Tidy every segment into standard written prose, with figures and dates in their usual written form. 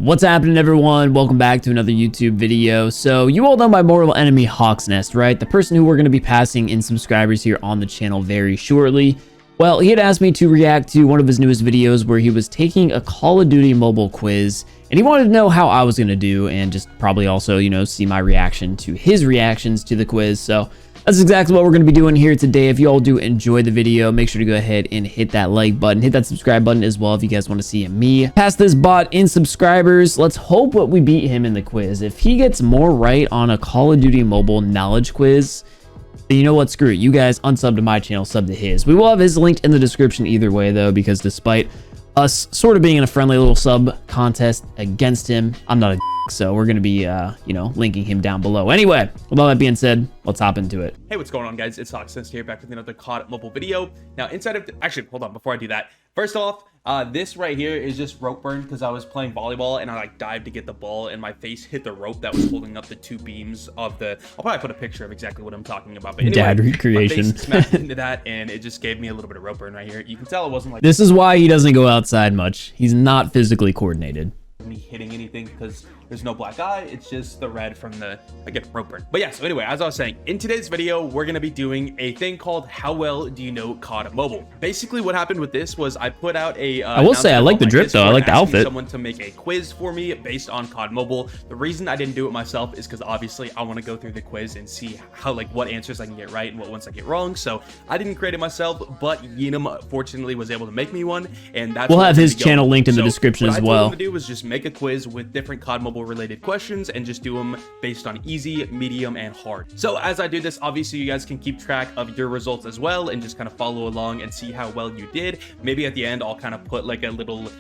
What's happening, everyone? Welcome back to another YouTube video. So you all know my mortal enemy Hawk's Nest, right? The person who we're going to be passing in subscribers here on the channel very shortly. Well, he had asked me to react to one of his newest videos where he was taking a Call of Duty Mobile Quiz, and he wanted to know how I was going to do and just probably also, you know, see my reaction to his reactions to the quiz. So that's exactly what we're going to be doing here today. If you all do enjoy the video, make sure to go ahead and hit that like button, hit that subscribe button as well if you guys want to see me pass this bot in subscribers. Let's hope what we beat him in the quiz. If he gets more right on a Call of Duty Mobile knowledge quiz, then you know what, screw it. You guys unsub to my channel, sub to his. We will have his linked in the description either way though, because despite us sort of being in a friendly little sub contest against him, I'm not a so we're going to be, you know, linking him down below. Anyway, with all that being said, let's hop into it. Hey, what's going on, guys? It's Hawk's Nest here, back with another COD Mobile video. Now, inside of actually, hold on, before I do that, first off, this right here is just rope burn because I was playing volleyball and I like dived to get the ball and my face hit the rope that was holding up the two beams of the. I'll probably put a picture of exactly what I'm talking about. But anyway, dad recreation. My face smashed into that and it just gave me a little bit of rope burn right here. You can tell it wasn't like. This is why he doesn't go outside much. He's not physically coordinated. Me hitting anything because there's no black eye, it's just the red from the rope burn. But yeah, so anyway, as I was saying, in today's video we're going to be doing a thing called How Well Do You Know COD Mobile. Basically what happened with this was I put out a I will say I like the drip though. I like the outfit. Someone to make a quiz for me based on COD Mobile. The reason I didn't do it myself is because obviously I want to go through the quiz and see how what answers I can get right and what ones I get wrong. So I didn't create it myself, but Yenum fortunately was able to make me one, and that's we'll have his channel linked in the description as well. What I told him to do was just make a quiz with different COD Mobile related questions and just do them based on easy, medium, and hard. So as I do this, obviously you guys can keep track of your results as well and just kind of follow along and see how well you did. Maybe at the end I'll kind of put like a little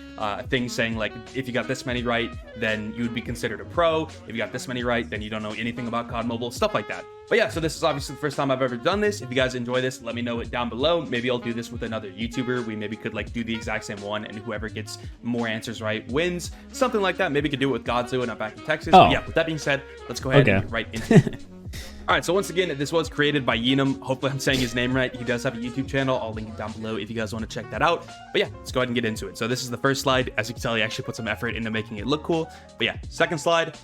thing saying like, if you got this many right, then you would be considered a pro. If you got this many right, then you don't know anything about COD Mobile, stuff like that. But yeah, so this is obviously the first time I've ever done this. If you guys enjoy this, let me know it down below. Maybe I'll do this with another YouTuber. We maybe could like do the exact same one, and whoever gets more answers right wins. Something like that. Maybe we could do it with Godzilla and I'm back in Texas. But yeah, with that being said, let's go ahead and get right into it. All right, so once again, this was created by Yenum. Hopefully I'm saying his name right. He does have a YouTube channel. I'll link it down below if you guys want to check that out. But yeah, let's go ahead and get into it. So this is the first slide. As you can tell, he actually put some effort into making it look cool. But yeah, second slide,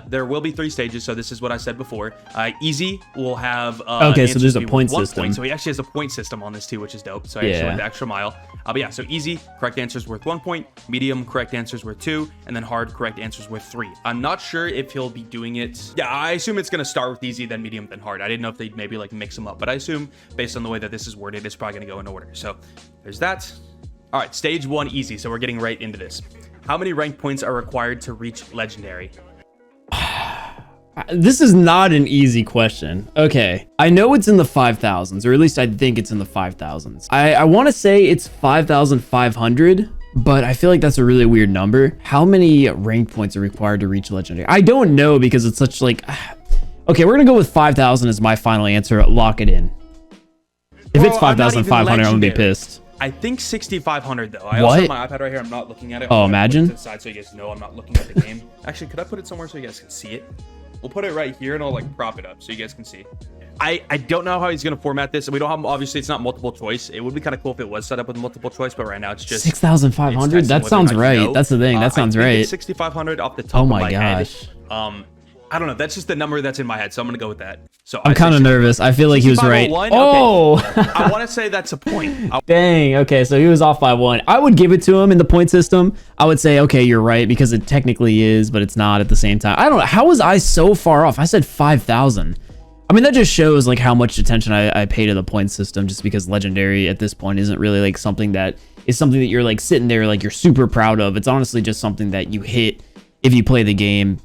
there will be 3 stages. So this is what I said before. Easy will have okay, so there's a point system. So he actually has a point system on this too, which is dope. So I actually went the extra mile. But yeah, so easy, correct answers worth 1 point, medium, correct answers worth 2, and then hard, correct answers worth 3. I'm not sure if he'll be doing it. Yeah, I assume it's going to start with easy, then medium, then hard. I didn't know if they'd maybe like mix them up, but I assume based on the way that this is worded, it's probably going to go in order. So there's that. All right, stage 1, easy. So we're getting right into this. How many rank points are required to reach legendary? This is not an easy question. Okay, I know it's in the 5,000s, or at least I think it's in the 5,000s. I want to say it's 5,500, but I feel like that's a really weird number. How many rank points are required to reach legendary? I don't know because it's such like... Okay, we're gonna go with 5,000 as my final answer. Lock it in. If it's 5,500, I'm gonna be pissed. I think 6,500 though. I also have my iPad right here. I'm not looking at it. Oh, imagine. To the side so you guys know I'm not looking at the game. Actually, could I put it somewhere so you guys can see it? We'll put it right here and I'll like prop it up so you guys can see. I don't know how he's gonna format this. We don't have, obviously it's not multiple choice. It would be kind of cool if it was set up with multiple choice, but right now it's just 6,500. That sounds right. That's the thing. That sounds right. 6,500 off the top of my gosh. Head. I don't know. That's just the number that's in my head, so I'm gonna go with that. So I'm kind of nervous. I feel like he was right. Oh, okay. I want to say that's a point. Dang. Okay, so he was off by 1. I would give it to him in the point system. I would say, okay, you're right because it technically is, but it's not at the same time. I don't know. How was I so far off? I said 5,000. I mean, that just shows like how much attention I pay to the point system, just because legendary at this point isn't really like something that you're like sitting there like you're super proud of. It's honestly just something that you hit if you play the game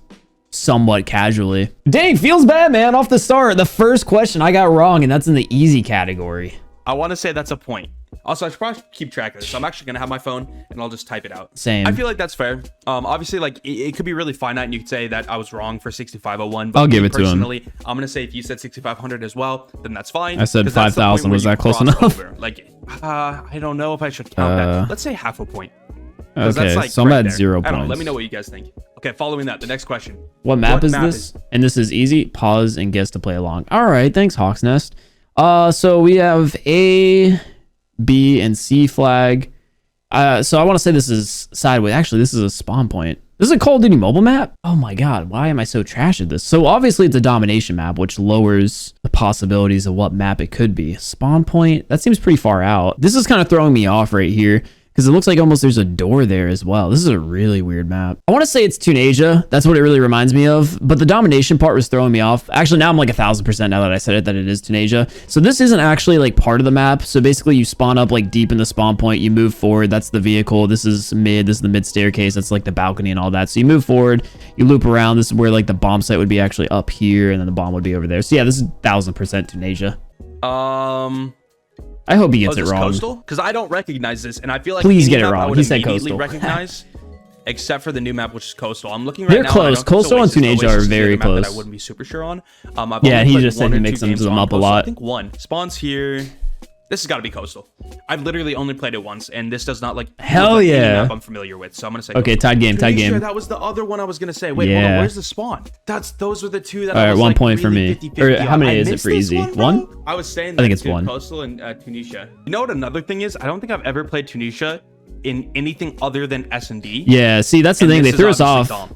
somewhat casually. Dang, feels bad, man. Off the start, the first question I got wrong, and that's in the easy category. I want to say that's a point. Also, I should probably keep track of this. So I'm actually gonna have my phone and I'll just type it out. Same. I feel like that's fair. Obviously, like it could be really finite, and you could say that I was wrong for 6,501. But I'll give it to him. I'm gonna say if you said 6,500 as well, then that's fine. I said 5,000. Was that close enough? Over. Like, I don't know if I should count that. Let's say half a point. Okay, like so I'm at 0 points. I don't know. Let me know what you guys think. Okay, following that, the next question. What map is this? And this is easy. Pause and guess to play along. All right, thanks, Hawk's Nest. So we have A, B, and C flag. So I want to say this is sideways. Actually, this is a spawn point. This is a Call of Duty mobile map? Oh my god, why am I so trash at this? So obviously it's a domination map, which lowers the possibilities of what map it could be. Spawn point, that seems pretty far out. This is kind of throwing me off right here, because it looks like almost there's a door there as well. This is a really weird map. I want to say it's Tunisia. That's what it really reminds me of. But the domination part was throwing me off. Actually, now I'm like 1000% now that I said it, that it is Tunisia. So this isn't actually like part of the map. So basically you spawn up like deep in the spawn point. You move forward. That's the vehicle. This is mid. This is the mid staircase. That's like the balcony and all that. So you move forward. You loop around. This is where like the bomb site would be actually up here. And then the bomb would be over there. So yeah, this is 1000% Tunisia. I hope he gets it wrong. Coastal? Because I don't recognize this, and I feel like please get it wrong. He said coastal. Recognize, except for the new map, which is coastal. I'm looking right now. They're close. Coastal and Tunisia are very close. I wouldn't be super sure on. Yeah, he just said he mixes them up a lot. I think one spawns here. This has got to be coastal. I've literally only played it once, and this does not like hell yeah. Map I'm familiar with, so I'm gonna say okay. Coastal. Tied game. Tied game. That was the other one I was gonna say. Wait, hold on. Where's the spawn? Those were the two that. All right, 1 point for me. 50, or how many is it for easy? One? I was saying. I think it's one. Coastal and Tunisia. You know what? Another thing is, I don't think I've ever played Tunisia in anything other than S&D. Yeah. See, that's the thing. They threw us off.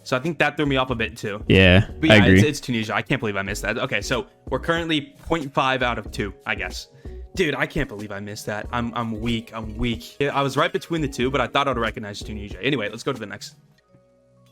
So I think that threw me off a bit too. Yeah, but yeah, I agree. It's Tunisia. I can't believe I missed that. Okay, so we're currently 0.5 out of 2, I guess. Dude, I can't believe I missed that. I'm weak. I'm weak. I was right between the two, but I thought I'd recognize Tunisia. Anyway, let's go to the next.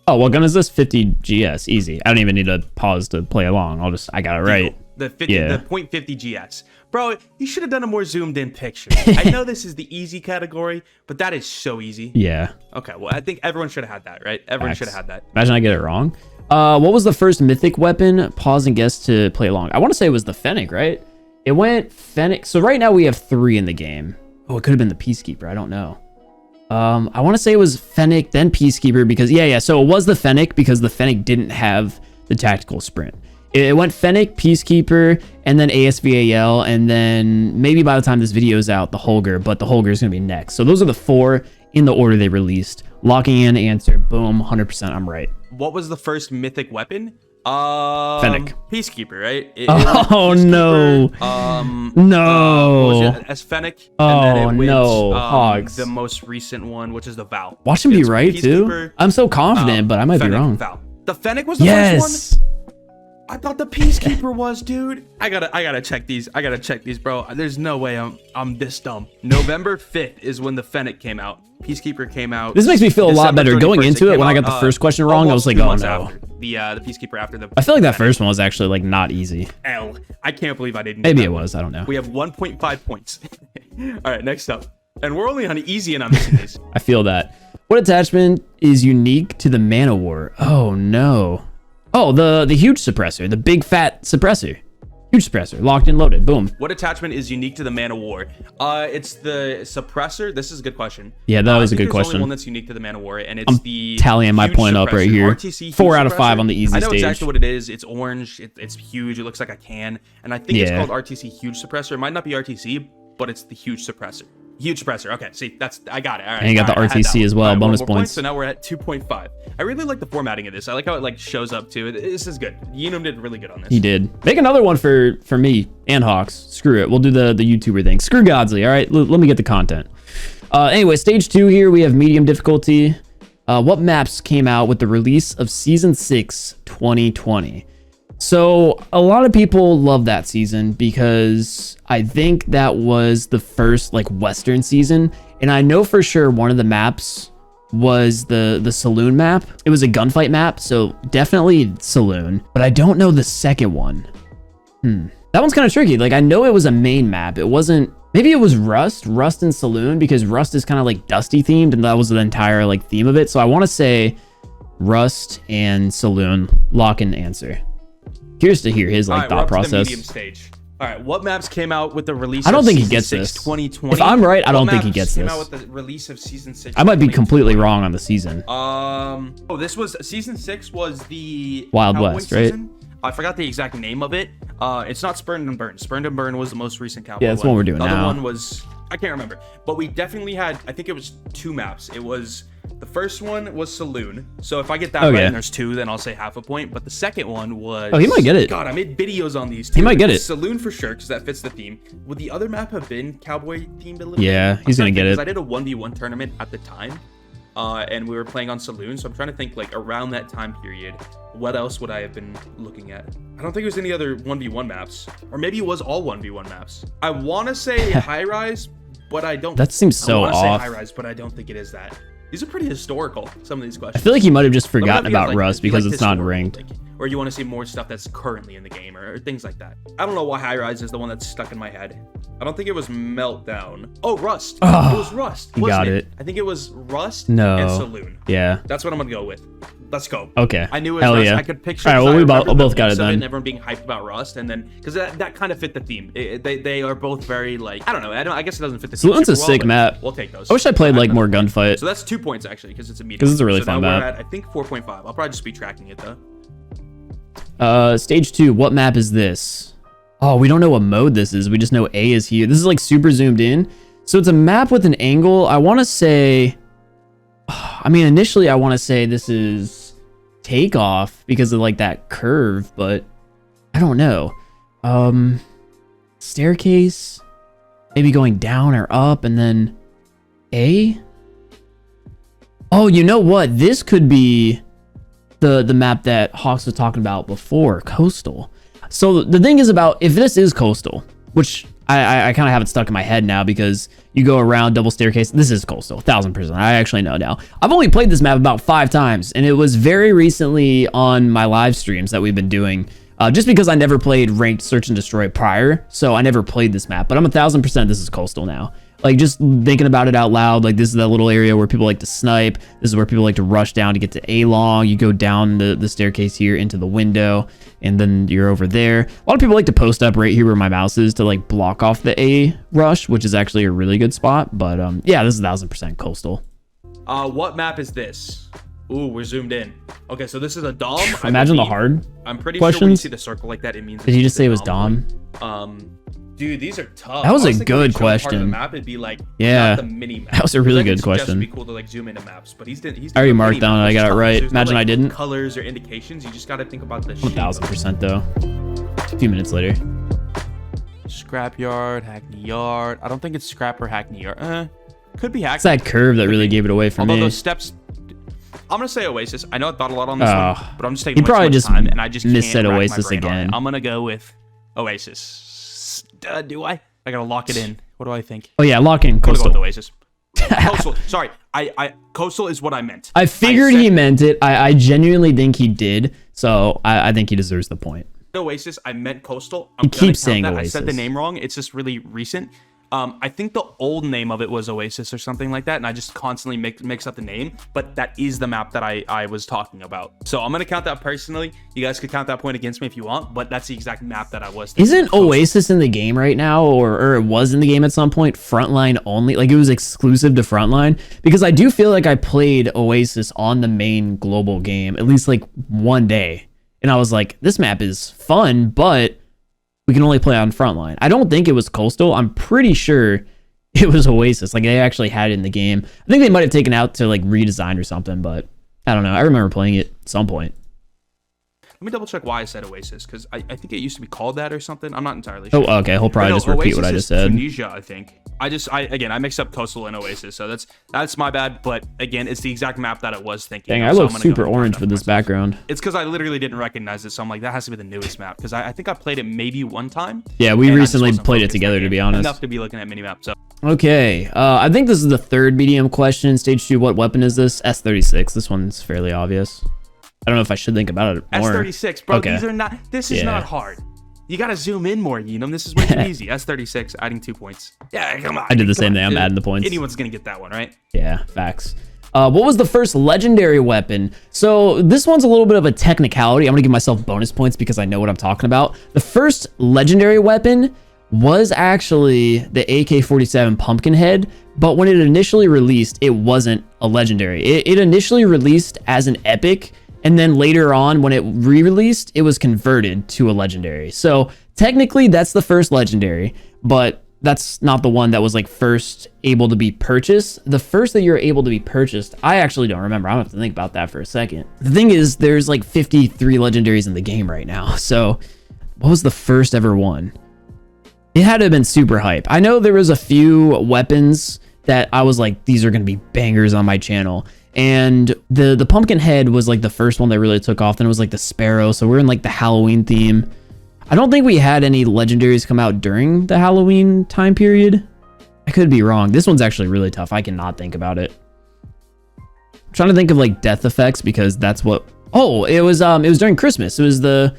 Oh, what gun is this? 50 GS. Easy. I don't even need to pause to play along. I got it right. The 50, the .50 GS. Bro, you should have done a more zoomed in picture. I know this is the easy category, but that is so easy. Yeah. Okay, well, I think everyone should have had that, right? Everyone should have had that. Imagine I get it wrong. What was the first mythic weapon? Pause and guess to play along. I want to say it was the Fennec, right? It went Fennec. So right now we have 3 in the game. Oh, it could have been the Peacekeeper. I don't know. I want to say it was Fennec, then Peacekeeper, because yeah. So it was the Fennec because the Fennec didn't have the tactical sprint. It went Fennec, Peacekeeper, and then ASVAL, and then maybe by the time this video is out, the Holger, but the Holger is going to be next. So those are the 4 in the order they released. Locking in, answer, boom, 100% I'm right. What was the first mythic weapon? Fennec. Peacekeeper, right? Oh no. No. As Fennec. Oh no. Hogs. The most recent one, which is the Val. Watch him be right too. I'm so confident, but I might be wrong. Val. The Fennec was the first one? I thought the Peacekeeper was, dude. I gotta check these. I gotta check these, bro. There's no way I'm this dumb. November 5th is when the Fennec came out. Peacekeeper came out. This makes me feel a lot better. Going into it, when I got the first question wrong, I was like, oh no. The Peacekeeper after the. I feel like that first one was actually like not easy. I can't believe I didn't. Maybe it was. I don't know. We have 1.5 points. All right, next up, and we're only on easy, and I'm missing these. I feel that. What attachment is unique to the Man of War? Oh no. Oh, the huge suppressor, the big fat suppressor. Huge suppressor, locked and loaded, boom. What attachment is unique to the Man of War? It's the suppressor. This is a good question. Yeah, that was a good question. Only one that's unique to the Man of War, and it's the tallying my point up right here. RTC 4 out of 5 on the easy stage. I know exactly what it is. It's orange. It's huge. It looks like a can, and I think it's called RTC huge suppressor. It might not be RTC, but it's the huge suppressor. Huge suppressor. Okay, see, I got it. All right. And you got the RTC as well. Bonus points. So now we're at 2.5. I really like the formatting of this. I like how it like shows up too. This is good. Unum did really good on this. He did. Make another one for me and Hawks. Screw it. We'll do the YouTuber thing. Screw Godsley. All right. Let me get the content. Anyway, stage 2 here. We have medium difficulty. What maps came out with the release of Season 6 2020? So a lot of people love that season because I think that was the first like Western season. And I know for sure one of the maps was the saloon map. It was a gunfight map, so definitely saloon. But I don't know the second one. That one's kind of tricky. Like I know it was a main map. It wasn't, maybe it was Rust and saloon, because Rust is kind of like dusty themed and that was the entire like theme of it. So I want to say Rust and saloon. Lock and answer. Curious to hear his like thought process. The medium stage. All right, what maps came out with the release? I don't think he gets 6, this. 2020? If I'm right, I don't think he gets this. Came out with the release of season 6. I might be completely wrong on the season. This was season 6 was the Wild Cowboy West, right? Season. I forgot the exact name of it. It's not Spurned and Burn. Spurned and Burn was the most recent Cowboy. Yeah, that's what we're doing now. The other one was, I can't remember, but we definitely had, I think it was 2 maps. It was, the first one was Saloon. So if I get that right and there's 2, then I'll say half a point. But the second one was... Oh, he might get it. God, I made videos on these too. He might get it. Saloon for sure, because that fits the theme. Would the other map have been Cowboy themed a little bit? Yeah, he's going to get it. I did a 1v1 tournament at the time. and we were playing on Saloon. So I'm trying to think like around that time period, what else would I have been looking at? I don't think it was any other 1v1 maps, or maybe it was all 1v1 maps. I want to say High Rise, but I don't. That seems so off. I want to say High Rise, but I don't think it is that. These are pretty historical, some of these questions. I feel like he might have just forgotten about Rust because it's not ranked. Or you want to see more stuff that's currently in the game, or things like that. I don't know why High Rise is the one that's stuck in my head. I don't think it was Meltdown. Oh, Rust. Oh, it was Rust. You got it. I think it was Rust and Saloon. Yeah. That's what I'm going to go with. Let's go. Okay. I knew it was Hell Rust. yeah. I could picture. All right, well, we both got it done. Everyone being hyped about Rust, and then because that kind of fit the theme. They are both very like, I don't know. I guess it doesn't fit the theme. Saloon's a sick map. We'll take those. I wish I played like more gunfight. So that's 2 points actually, because it's a medium. Because it's a really fun now map. We're at, I think 4.5. I'll probably just be tracking it though. Stage 2. What map is this? Oh, we don't know what mode this is. We just know A is here. This is like super zoomed in. So it's a map with an angle. I want to say, I mean, initially I want to say this is Takeoff because of like that curve, but I don't know. Staircase, maybe going down or up, and then A. Oh, you know what? This could be the map that Hawks was talking about before, Coastal. So the thing is about, if this is Coastal, which I kind of have it stuck in my head now because you go around double staircase. This is Coastal, 1000%. I actually know now. I've only played this map about 5 times, and it was very recently on my live streams that we've been doing. Just because I never played ranked search and destroy prior, so I never played this map. But I'm 1000% this is Coastal now. Like, just thinking about it out loud, like this is that little area where people like to snipe. This is where people like to rush down to get to A-long. You go down the staircase here into the window, and then you're over there. A lot of people like to post up right here where my mouse is to like block off the A rush, which is actually a really good spot. But yeah, this is 1000% Coastal. What map is this? Ooh, we're zoomed in. Okay, so this is a Dom. Imagine the hard I'm pretty questions. sure when you see the circle like that, it means. Did he just say it was Dom? Dude, these are tough. That was a good question. Part of the map, it'd be like, yeah, not the mini map. That was a really good question. It'd be cool to like zoom into maps, but he's I already marked down. I got it right. Imagine no, like, I didn't. Colors or indications. You just got to think about the. 1000% though. A few minutes later. Scrapyard, Hackney Yard. I don't think it's Scrap or Hackney Yard. Could be Hackney. It's that curve that really gave it away for me. Although those steps. I'm gonna say Oasis. I know I thought a lot on this one, but I'm just taking way too much time, and I just missaid Oasis again. I'm gonna go with Oasis. Do I? I gotta lock it in. What do I think? Oh yeah, lock in Coastal. Go with Oasis. Coastal. Sorry, Coastal is what I meant. I figured he meant it. I genuinely think he did. So I think he deserves the point. Oasis. I meant Coastal. He keeps saying Oasis. I said the name wrong. It's just really recent. I think the old name of it was Oasis or something like that, and I just constantly mix up the name, but that is the map that I was talking about. So I'm gonna count that personally. You guys could count that point against me if you want, but that's the exact map that I was thinking. Isn't Oasis in the game right now, or it was in the game at some point, Frontline only? Like it was exclusive to Frontline? Because I do feel like I played Oasis on the main global game, at least like one day, and I was like, this map is fun, but we can only play on Frontline. I don't think it was Coastal. I'm pretty sure it was Oasis. Like they actually had it in the game. I think they might have taken out to like redesign or something, but I don't know. I remember playing it at some point. Let me double check why I said Oasis, because I think it used to be called that or something. I'm not entirely sure. Oh, okay. He'll probably just repeat what I just said. Tunisia, I think. I mixed up Coastal and Oasis, so that's my bad. But again, it's the exact map that I was thinking. Dang, I look super orange with this background. It's because I literally didn't recognize it, so I'm like, that has to be the newest map, because I think I played it maybe one time. Yeah, we recently played it together, to be honest. Enough to be looking at minimap. So okay, I think this is the third medium question. Stage 2, what weapon is this? S36. This one's fairly obvious. I don't know if I should think about it more. S36, bro. Okay. These are not. This is not hard. You gotta zoom in more, Yenum. This is way too easy. S36, adding 2 points. Yeah, come on. I did the same thing. I'm adding the points. Anyone's gonna get that one, right? Yeah, facts. What was the first legendary weapon? So this one's a little bit of a technicality. I'm gonna give myself bonus points because I know what I'm talking about. The first legendary weapon was actually the AK-47 Pumpkinhead, but when it initially released, it wasn't a legendary. It initially released as an epic, and then later on, when it re-released, it was converted to a legendary. So technically, that's the first legendary, but that's not the one that was like first able to be purchased. The first that you're able to be purchased, I actually don't remember. I'm gonna have to think about that for a second. The thing is, there's like 53 legendaries in the game right now. So what was the first ever one? It had to have been super hype. I know there was a few weapons that I was like, these are gonna be bangers on my channel. And the pumpkin head was like the first one that really took off. Then it was like the sparrow. So we're in like the Halloween theme. I don't think we had any legendaries come out during the Halloween time period. I could be wrong. This one's actually really tough. I cannot think about it. I'm trying to think of like death effects because that's what. Oh, it was during Christmas. It was the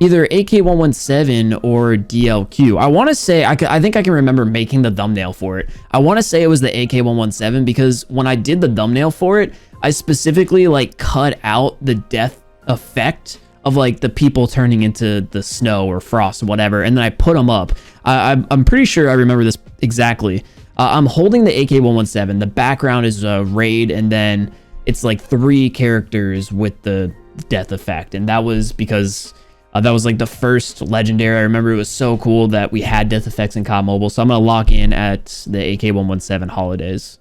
either AK-117 or DLQ. I want to say I think I can remember making the thumbnail for it. I want to say it was the AK-117 because when I did the thumbnail for it, I specifically like cut out the death effect of like the people turning into the snow or frost or whatever, and then I put them up. I'm pretty sure I remember this exactly. I'm holding the AK-117. The background is a raid, and then it's like 3 characters with the death effect, and that was because that was like the first legendary. I remember it was so cool that we had death effects in COD Mobile, so I'm gonna lock in at the AK-117 holidays.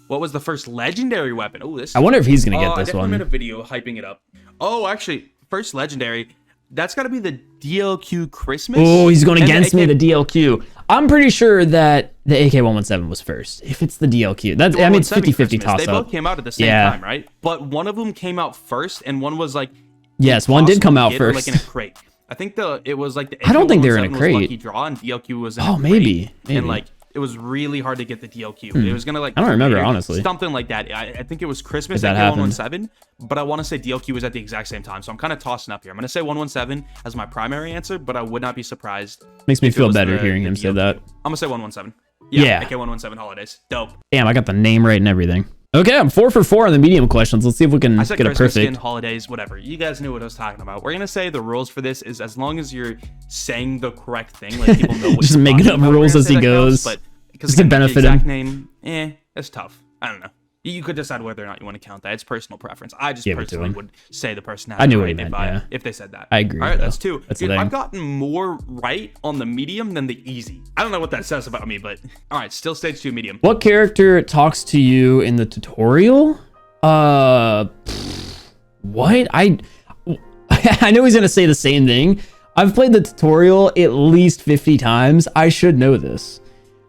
What was the first legendary weapon? Oh, this. I wonder if he's gonna get this I one. made a video hyping it up. Oh, actually, first legendary. That's got to be the DLQ Christmas. Oh, he's going against me, the DLQ. I'm pretty sure that the AK-117 was first. If it's the DLQ. That's, I mean, it's 50-50 toss-up. They both came out at the same time, right? But one of them came out first, and one was like... Yes, one did come out first. Like in a crate. I think it was like the... I don't think they were in a crate. Lucky Draw, and DLQ was in a crate. Maybe. And like... It was really hard to get the DLQ. It was gonna like I don't remember honestly. Something like that. I think it was Christmas that AK-117, but I want to say DLQ was at the exact same time. So I'm kind of tossing up here. I'm gonna say 117 as my primary answer, but I would not be surprised. Makes me feel better hearing him say that. I'm gonna say 117. Yeah. AK-117 holidays. Dope. Damn, I got the name right and everything. Okay, I'm 4 for 4 on the medium questions. Let's see if we can get a perfect. Skin, holidays, whatever. You guys knew what I was talking about. We're gonna say the rules for this is as long as you're saying the correct thing, like people know what just making up rules as he goes. But because to benefit him. Name, it's tough. I don't know. You could decide whether or not you want to count that. It's personal preference. I just personally would say the person has I knew right what he meant, if they said that. I agree. All right, that's 2. That's Dude, I've gotten more right on the medium than the easy. I don't know what that says about me, but all right, still stage 2 medium. What character talks to you in the tutorial? What? I know he's gonna say the same thing. I've played the tutorial at least 50 times. I should know this.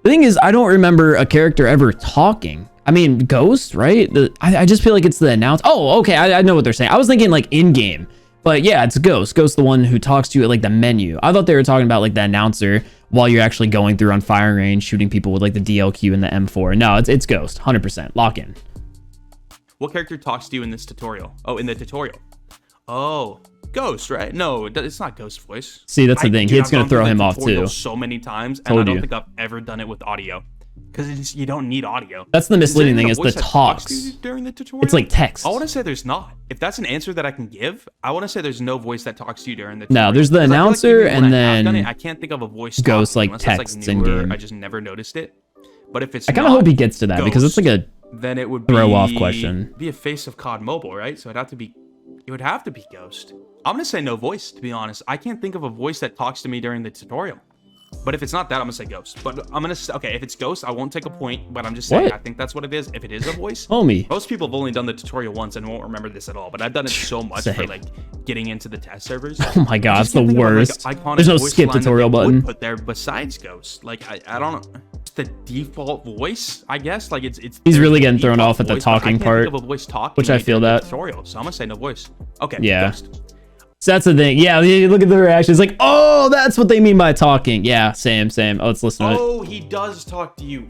The thing is, I don't remember a character ever talking. I mean, Ghost, right? I just feel like it's the announce. Oh, okay, I know what they're saying. I was thinking like in-game. But yeah, it's Ghost. Ghost, the one who talks to you at like the menu. I thought they were talking about like the announcer while you're actually going through on firing range, shooting people with like the DLQ and the M4. No, it's Ghost, 100%. Lock in. What character talks to you in this tutorial? Oh, in the tutorial. Oh, Ghost, right? No, it's not Ghost voice. See, that's the thing. It's going to throw him off too. So many times, and I don't think I've ever done it with audio. Because you don't need audio. That's the misleading thing, is the talks during the tutorial. It's like text. I want to say there's not. If that's an answer that I can give, I want to say there's no voice that talks to you during the tutorial. No, there's the announcer, like and then I can't think of a voice Ghost talking, like texts in game. I just never noticed it. But if it's I kind of hope he gets to that, because it's like a then it would throw off question. Be a face of COD Mobile, right? So it would have to be Ghost. I'm gonna say no voice, to be honest. I can't think of a voice that talks to me during the tutorial. But if it's not that, I'm gonna say Ghost. But I'm gonna say, okay, if it's Ghost, I won't take a point, but I'm just saying, I think that's what it is. If it is a voice, homie. Most people have only done the tutorial once and won't remember this at all, but I've done it so much for like getting into the test servers. Oh my god, it's the worst. Like, there's no skip tutorial button. Put there besides Ghost, like I don't know. It's the default voice, I guess. Like it's. He's really getting thrown off at the talking part, which I feel that. Tutorial, so I'm gonna say no voice. Okay. Yeah. Ghost. So that's the thing. Yeah, look at the reactions. Like, oh, that's what they mean by talking. Yeah, same. Oh, let's listen to it. Oh, he does talk to you.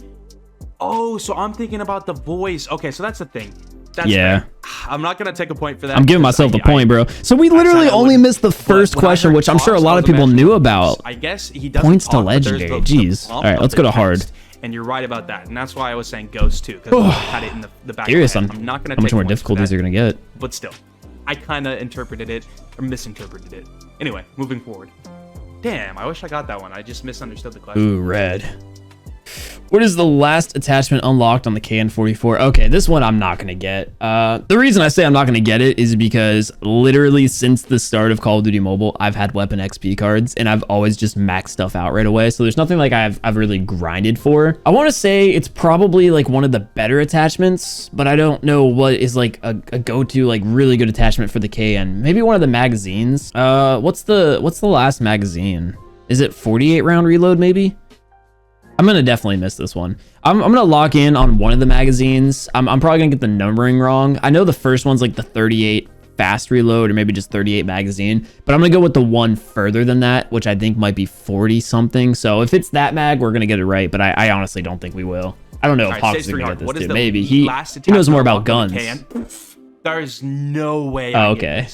Oh, so I'm thinking about the voice. Okay, so that's the thing. That's fair. I'm not gonna take a point for that. I'm giving myself the point, bro. So we literally only missed the first question, which I'm sure a lot of people knew about. I guess he doesn't points to legendary. Jeez. All right, let's go to hard. And you're right about that, and that's why I was saying Ghost too, because I had it in the back. Serious, I'm not gonna. How much more difficulties you're gonna get? But still, I kind of interpreted it or misinterpreted it. Anyway, moving forward. Damn, I wish I got that one. I just misunderstood the question. Ooh, red. What is the last attachment unlocked on the KN-44? Okay, this one I'm not going to get. The reason I say I'm not going to get it is because literally since the start of Call of Duty Mobile, I've had weapon XP cards and I've always just maxed stuff out right away. So there's nothing like I've really grinded for. I want to say it's probably like one of the better attachments, but I don't know what is like a go-to like really good attachment for the KN. Maybe one of the magazines. What's the last magazine? Is it 48 round reload maybe? I'm gonna definitely miss this one. I'm gonna lock in on one of the magazines. I'm probably gonna get the numbering wrong. I know the first one's like the 38 fast reload or maybe just 38 magazine, but I'm gonna go with the one further than that, which I think might be 40 something. So if it's that mag, we're gonna get it right, but I honestly don't think we will. I don't know if Hawks is gonna get this dude. Maybe he knows more about guns. There's no way. Oh, okay.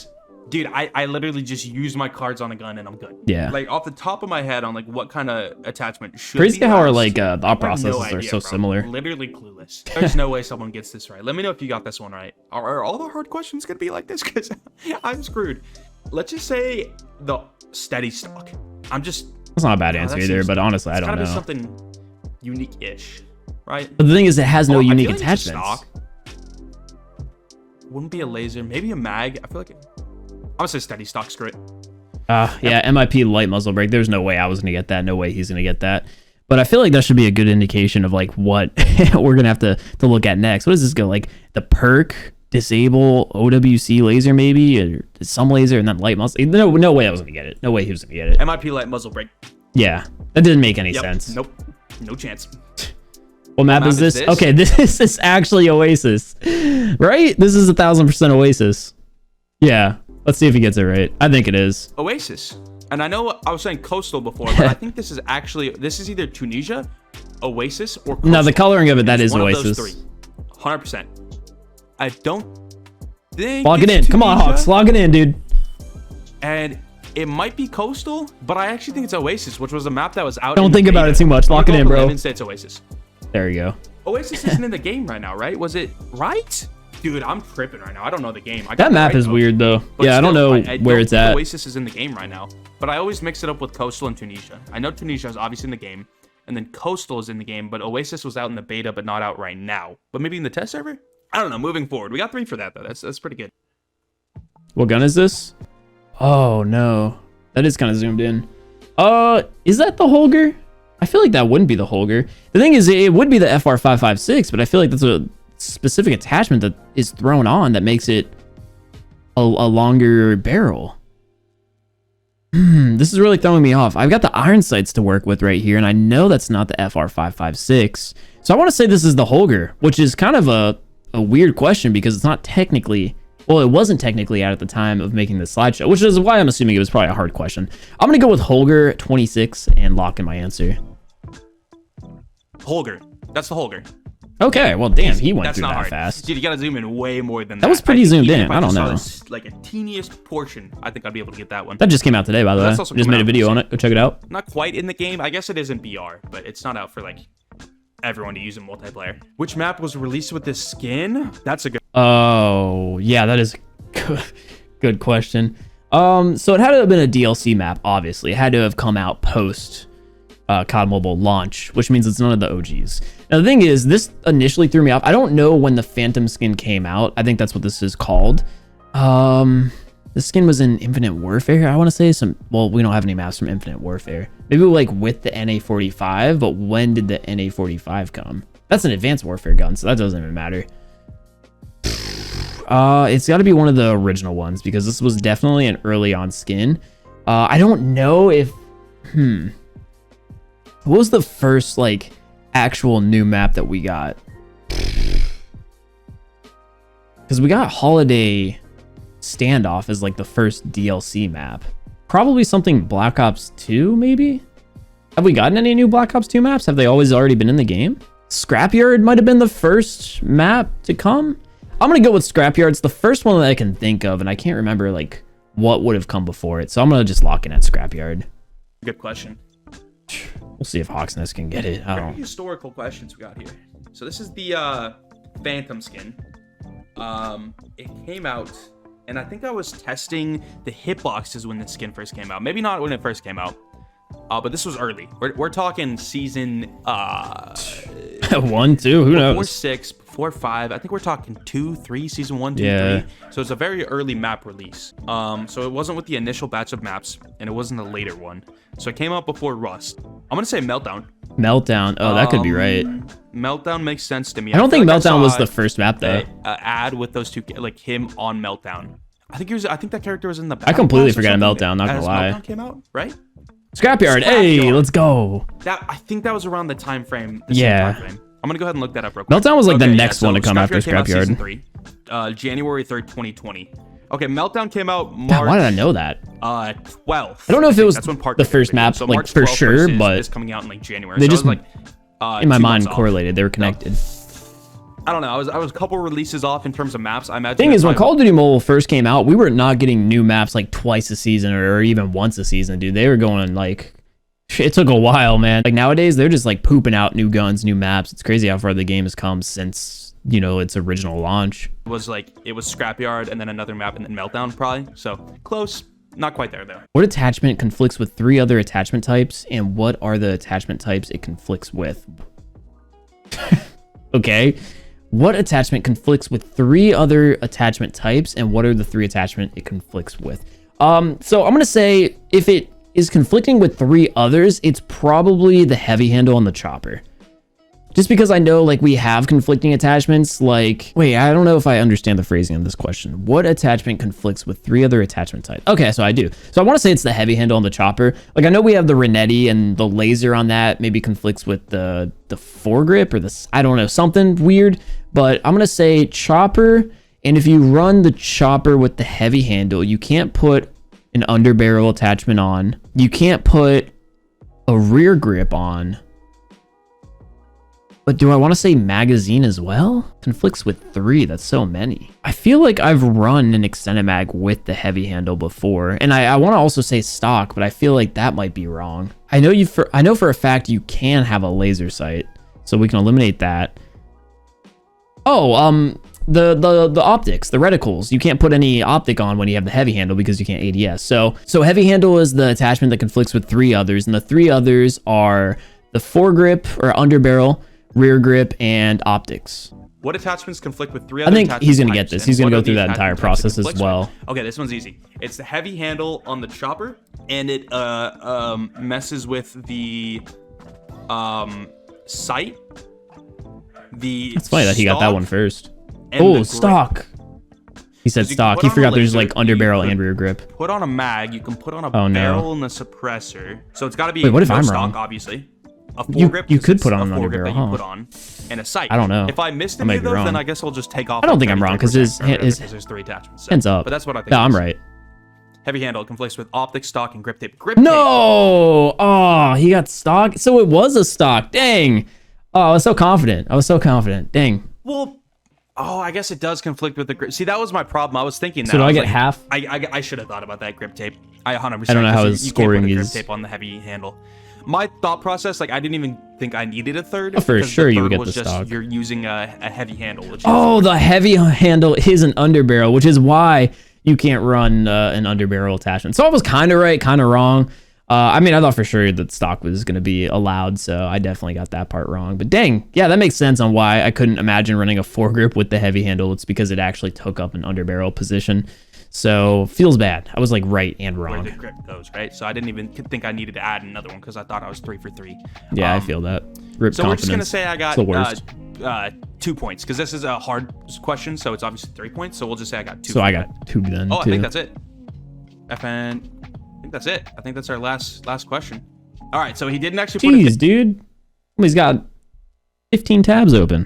Dude, I literally just use my cards on a gun and I'm good. Yeah. Like off the top of my head on like what kind of attachment should crazy be how our last. like thought processes no are idea, so bro. similar. Literally clueless. There's no way someone gets this right. Let me know if you got this one right. Are all the hard questions gonna be like this? Because I'm screwed. Let's just say the steady stock. That's not a bad answer either, but honestly, I don't know. It's gotta be something unique-ish, right? But the thing is, it has no unique attachments. Wouldn't be a laser, maybe a mag. I feel like I'm gonna say steady stock. Screw it. Yeah, MIP light muzzle brake. There's no way I was gonna get that. No way he's gonna get that. But I feel like that should be a good indication of like what we're gonna have to look at next. What does this go? Like the perk, disable, OWC laser maybe, or some laser and then light muzzle. No way I was gonna get it. No way he was gonna get it. MIP light muzzle brake. Yeah, that didn't make any sense. Nope, no chance. What map is this? Okay, this is actually Oasis, right? This is 1000% Oasis. Yeah. Let's see if he gets it right. I think it is. Oasis. And I know I was saying coastal before, but I think this is either Tunisia, Oasis, or coastal. No, the coloring of it, that is one Oasis. Of those three. 100%. I don't think log it in. Tunisia. Come on, Hawks. Log it in, dude. And it might be coastal, but I actually think it's Oasis, which was a map that was out. Don't think about it too much. Lock it in, bro. Say it's Oasis. There you go. Oasis isn't in the game right now, right? Was it right? Dude, I'm tripping right now. I don't know the game. That map is weird, though. Yeah, I don't know where it's at. Oasis is in the game right now, but I always mix it up with Coastal and Tunisia. I know Tunisia is obviously in the game, and then Coastal is in the game, but Oasis was out in the beta, but not out right now. But maybe in the test server? I don't know. Moving forward. We got 3 for that, though. That's pretty good. What gun is this? Oh, no. That is kind of zoomed in. Is that the Holger? I feel like that wouldn't be the Holger. The thing is, it would be the FR556, but I feel like that's a specific attachment that is thrown on that makes it a longer barrel. This is really throwing me off. I've got the iron sights to work with right here, and I know that's not the FR556. So I want to say this is the Holger, which is kind of a weird question because it's not technically, well, it wasn't technically out at the time of making the slideshow, which is why I'm assuming it was probably a hard question. I'm going to go with Holger 26 and lock in my answer. Holger. That's the Holger. Okay, well, damn, he went through that fast. Dude, you gotta zoom in way more than that. That was pretty zoomed in. I don't know. Like a teeniest portion. I think I'd be able to get that one. That just came out today, by the way. Just made a video on it. Go check it out. Not quite in the game. I guess it is in BR, but it's not out for like everyone to use in multiplayer. Which map was released with this skin? That's a good. Oh, yeah, that is a good question. So it had to have been a DLC map, obviously. It had to have come out post COD Mobile launch, which means it's none of the OGs. Now, the thing is, this initially threw me off. I don't know when the Phantom skin came out. I think that's what this is called. This skin was in Infinite Warfare, I want to say. Well, we don't have any maps from Infinite Warfare. Maybe like with the NA45, but when did the NA45 come? That's an Advanced Warfare gun, so that doesn't even matter. It's got to be one of the original ones because this was definitely an early on skin. I don't know if... What was the first, like, actual new map that we got? Because we got Holiday Standoff as, like, the first DLC map. Probably something Black Ops 2, maybe? Have we gotten any new Black Ops 2 maps? Have they always already been in the game? Scrapyard might have been the first map to come. I'm going to go with Scrapyard. It's the first one that I can think of, and I can't remember, like, what would have come before it. So I'm going to just lock in at Scrapyard. Good question. We'll see if Hawksness can get it. I don't know. Historical questions we got here. So this is the Phantom skin. It came out, and I think I was testing the hitboxes when the skin first came out. Maybe not when it first came out, but this was early. We're talking season 1, 2, who knows? 4, 6, 4, 5. I think we're talking 2, 3, season 1, 2, 3. So it's a very early map release. So it wasn't with the initial batch of maps, and it wasn't a later one. So it came out before Rust. I'm gonna say Meltdown. Meltdown. Oh, that could be right. Meltdown makes sense to me. I don't think Meltdown was the first map though. Ad with those two, like him on Meltdown. I think that character was in the. I completely forgot Meltdown. Not gonna lie. Meltdown came out, right? Scrapyard. Hey, let's go. I think that was around the time frame. Yeah. Same time frame. I'm gonna go ahead and look that up real quick. Meltdown was like the next one to come after Scrapyard. Season 3, January 3rd, 2020. Okay, Meltdown came out March. Why did I know that? 12th. I don't know if it was when the first map, so like March for sure, but it's coming out in like January. They so just it was like in my mind correlated. They were connected. I don't know. I was a couple releases off in terms of maps. I imagine. Thing is, when Call of Duty Mobile first came out, we were not getting new maps like twice a season or even once a season, dude. They were going like, it took a while, man. Like nowadays, they're just like pooping out new guns, new maps. It's crazy how far the game has come since, you know, its original launch. It was Scrapyard and then another map and then Meltdown probably. So close. Not quite there though. What attachment conflicts with 3 other attachment types, and what are the attachment types it conflicts with? Okay. What attachment conflicts with 3 other attachment types, and what are the 3 attachment it conflicts with? So I'm gonna say if it is conflicting with 3 others, it's probably the heavy handle on the chopper. Just because I know like we have conflicting attachments, like, wait, I don't know if I understand the phrasing of this question. What attachment conflicts with 3 other attachment types? Okay, so I do. So I want to say it's the heavy handle on the chopper. Like I know we have the Renetti and the laser on that maybe conflicts with the foregrip or the, I don't know, something weird, but I'm going to say chopper. And if you run the chopper with the heavy handle, you can't put an underbarrel attachment on. You can't put a rear grip on. But do I want to say magazine as well? Conflicts with 3, that's so many. I feel like I've run an extended mag with the heavy handle before. And I want to also say stock, but I feel like that might be wrong. I know for a fact you can have a laser sight, so we can eliminate that. Oh, the optics, the reticles. You can't put any optic on when you have the heavy handle because you can't ADS. So heavy handle is the attachment that conflicts with 3 others, and the 3 others are the foregrip or underbarrel, rear grip, and optics. What attachments conflict with 3 other I think attachment he's going to types, get this. He's going to go through that these entire process as well. Okay, this one's easy. It's the heavy handle on the chopper, and it messes with the sight. It's funny that he got that one first. Oh, stock. He said stock. He forgot there's like underbarrel and rear grip. Put on a mag. You can put on a barrel and a suppressor. So it's got to be what if I'm stock, wrong? Obviously. A foregrip. You could put on an underbarrel, underbarrel, put on, and a sight. I don't know. If I missed any of those, then I guess I'll just take off. I don't think I'm wrong because there's 3 attachments. Hands up. But that's what I think. No, I'm right. Heavy handle conflicts with optic, stock, and grip tape. No! Oh, he got stock. So it was a stock. Dang. Oh, I was so confident. Dang. Well, I guess it does conflict with the grip. See, that was my problem. I was thinking that. So do I get half? I should have thought about that grip tape. I 100%. I don't know how his scoring is. Grip tape on the heavy handle. My thought process, like I didn't even think I needed a third. Oh, for sure you would get the stock. You're using a heavy handle. Which is the heavy handle is an underbarrel, which is why you can't run an underbarrel attachment. So I was kind of right, kind of wrong. I mean, I thought for sure that stock was going to be allowed, so I definitely got that part wrong. But dang, yeah, that makes sense on why I couldn't imagine running a foregrip with the heavy handle. It's because it actually took up an underbarrel position. So feels bad. I was like right and wrong. Where the grip goes, right? So I didn't even think I needed to add another one because I thought I was 3 for 3. Yeah, I feel that. Rip so confidence. We're just gonna say I got the worst. 2 points because this is a hard question, so it's obviously 3 points. So we'll just say I got 2. So I got 2 then. Oh, I think that's it. I think that's it. I think that's our last question. All right, so he didn't actually put Jeez, dude. He's got 15 tabs open.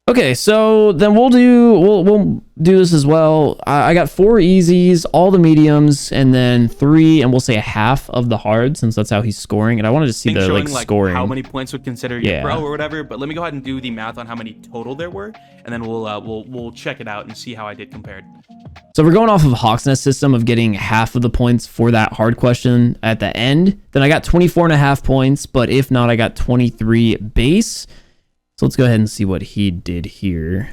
Okay, so then we'll do this as well. I got 4 easies, all the mediums, and then 3, and we'll say a half of the hard, since that's how he's scoring. And I wanted to see the like scoring. How many points would consider your pro or whatever. But let me go ahead and do the math on how many total there were, and then we'll check it out and see how I did compared. So we're going off of Hawksnest system of getting half of the points for that hard question at the end. Then I got 24.5 points, but if not, I got 23 base. So let's go ahead and see what he did here.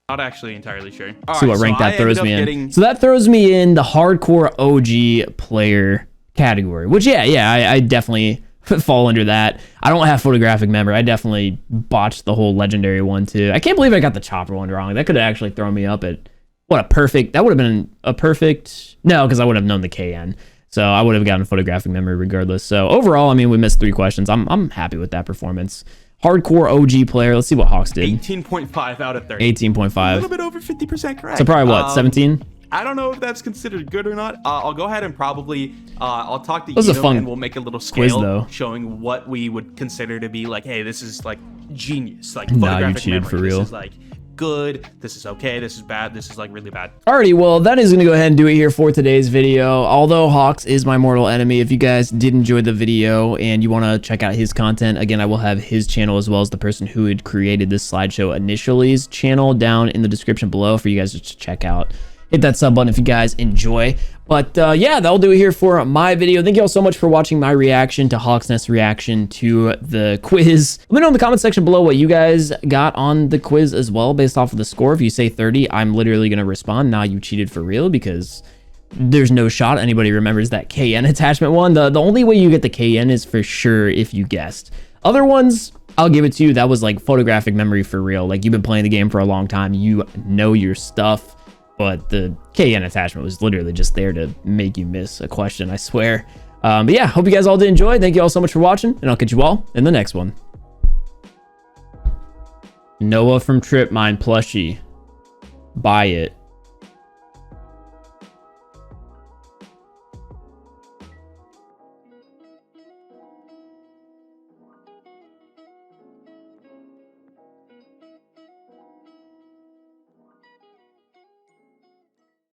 Not actually entirely sure. See what rank that throws me in. So that throws me in the hardcore OG player category, which I definitely fall under that. I don't have photographic memory. I definitely botched the whole legendary one too. I can't believe I got the chopper one wrong. That could have actually thrown me up at that would have been a perfect, no, because I would have known the KN. So I would have gotten photographic memory regardless. So overall, I mean, we missed 3 questions. I'm happy with that performance. Hardcore OG player. Let's see what Hawks did. 18.5 out of 30. 18.5. A little bit over 50% correct. So probably what, 17? I don't know if that's considered good or not. I'll go ahead and probably I'll talk to was a Edom fun and we'll make a little quiz, scale though. showing what we would consider to be like, hey, this is like genius, like Nah, photographic you cheated memory. for real. This is like good, this is okay, this is bad, this is like really bad. Alrighty, well, that is going to go ahead and do it here for today's video. Although Hawks is my mortal enemy, if you guys did enjoy the video and you want to check out his content, again, I will have his channel as well as the person who had created this slideshow initially's channel down in the description below for you guys to check out. Hit that sub button if you guys enjoy. But yeah, that'll do it here for my video. Thank you all so much for watching my reaction to Hawksnest's reaction to the quiz. Let me know in the comment section below what you guys got on the quiz as well, based off of the score. If you say 30, I'm literally going to respond, nah, you cheated for real, because there's no shot anybody remembers that KN attachment one. The only way you get the KN is for sure if you guessed. Other ones, I'll give it to you. That was like photographic memory for real. Like, you've been playing the game for a long time. You know your stuff. But the KN attachment was literally just there to make you miss a question, I swear. But yeah, hope you guys all did enjoy. Thank you all so much for watching, and I'll catch you all in the next one. Noah from Trip Mine plushie. Buy it.